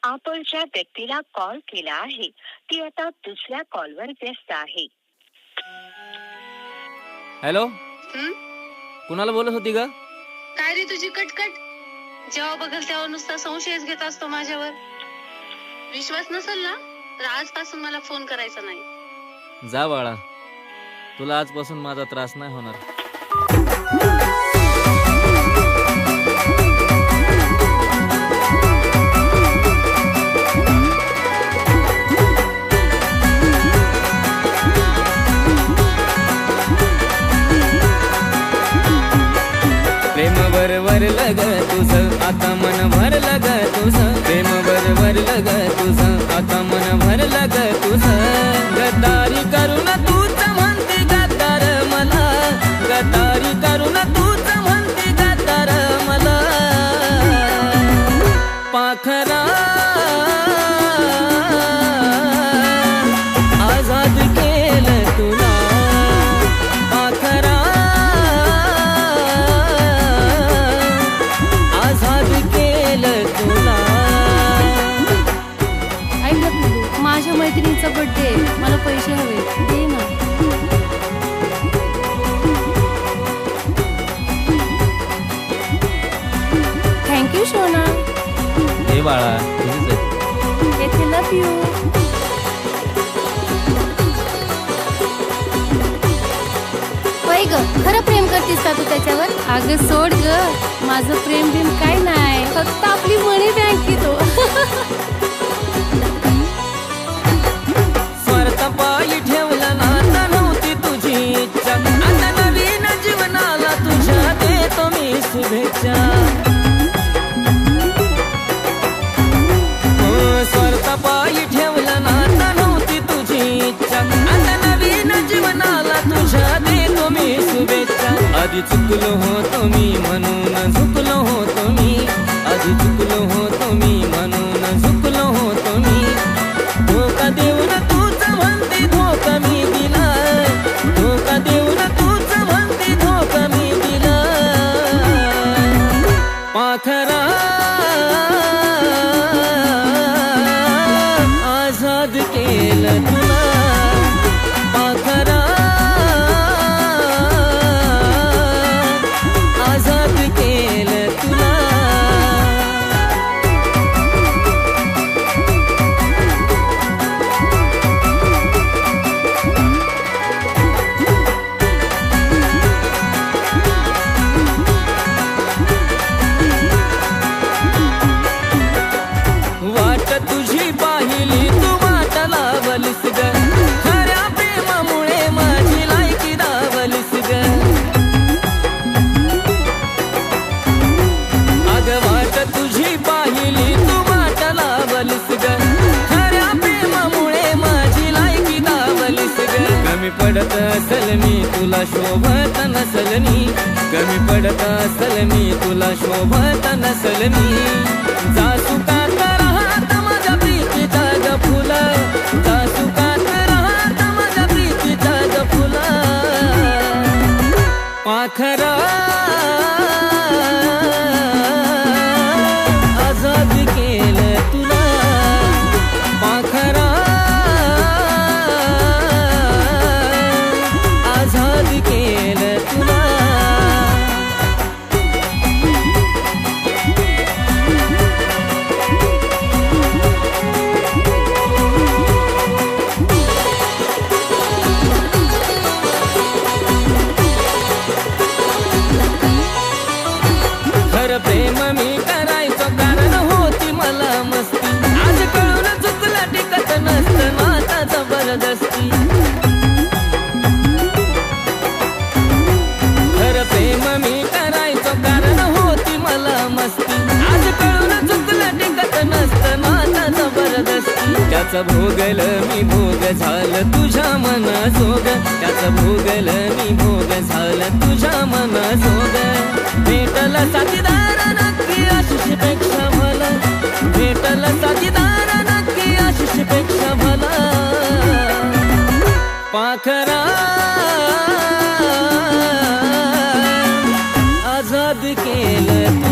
आपण ज्या व्यक्तीला कॉल केला आहे ती आता दुसऱ्या कॉलवर व्यस्त आहे. हॅलो, कुणाला बोलत होती ग? काय रे तुझी कटकट? जेव्हा बघल तेव्हा नुसता संशयच घेत असतो माझ्यावर. विश्वास नसेल ना तर आजपासून मला फोन करायचा नाही. जा बाळा, तुला आजपासून माझा त्रास नाही होणार. प्रेम भरलं ग तुझं, आता मन भरलं ग तुझं. प्रेम भरलं ग तुझं, आता मन भरलं ग तुझं. गद्दारी करून तूच म्हणते गद्दार मला, गद्दारी करून तूच म्हणते गद्दार मला. पाखरा आजाद केलं तुला, पाखरा आजाद केलं तुला. ऐक ना पिलू, माझ्या मैत्रिणीचा बर्थडे, मला पैसे हवे, दे ना. थँक्यू सोना. हे बाळा, तुझीच आहे. येथे लव यू. वय ग, खरं प्रेम करतीस का तू त्याच्यावर? अगं सोड ग, माझं प्रेम बिम काय नाही, फक्त आपली मनी बँकेत हो. पायी ठेवला नाता नव्हती तुझी इच्छा, आता नवीन जीवनाला तुझ्या देतो मी शुभेच्छा. स्वार्थ पायी ठेवला नाता नव्हती तुझी इच्छा, आता नवीन जीवनाला तुझ्या देतो मी शुभेच्छा. आधी चुकलो होतो मी म्हणून झुकलो होतो मी, आधी चुकलो होतो मी म्हणून झुकलो होतो मी. धोका देऊन तूच म्हणते धोका मी दिला, धोका देऊन तूच म्हणते धोका मी दिला. पाखरा आजाद केलं तुला, पाखरा आजाद केलं तुला. वाट तुझी पाहिली तू वाट लावलीस ग, खऱ्या प्रेमामुळे माझी लायकी दावलीस ग. अग वाट तुझी पाहिली तू वाट लावलीस ग, खऱ्या प्रेमामुळे माझी लायकी दावलीस ग. कमी पडत असल मी तुला शोभत नसल मी, कमी पडत असल मी तुला शोभत नसल मी. जा सुखात राहत माझ्या प्रीतीचा ग फुला, जा सुखात राहत माझ्या प्रीतीचा ग फुला. पाखरा आजाद केलं तुला, पाखरा आजाद केलं तुला. खरं प्रेम मी करायचो कारण होती मला मस्ती, आज कळून चुकलं टिकत नसतं नाता जबरदस्ती. खरं प्रेम मी करायचो कारण होती मला मस्ती, आज कळून चुकलं टिकत नसतं नाता जबरदस्ती. त्याचं भोगलं मी भोग झालं तुझ्या मनाजोग, त्याचं भोगलं मी भोग झालं तुझ्या मनाजोग. भेटला साथीदार नक्की आशिषपेक्षा भला, भेटला साथीदार नक्की आशिषपेक्षा भला. पाखरा आजाद केलं.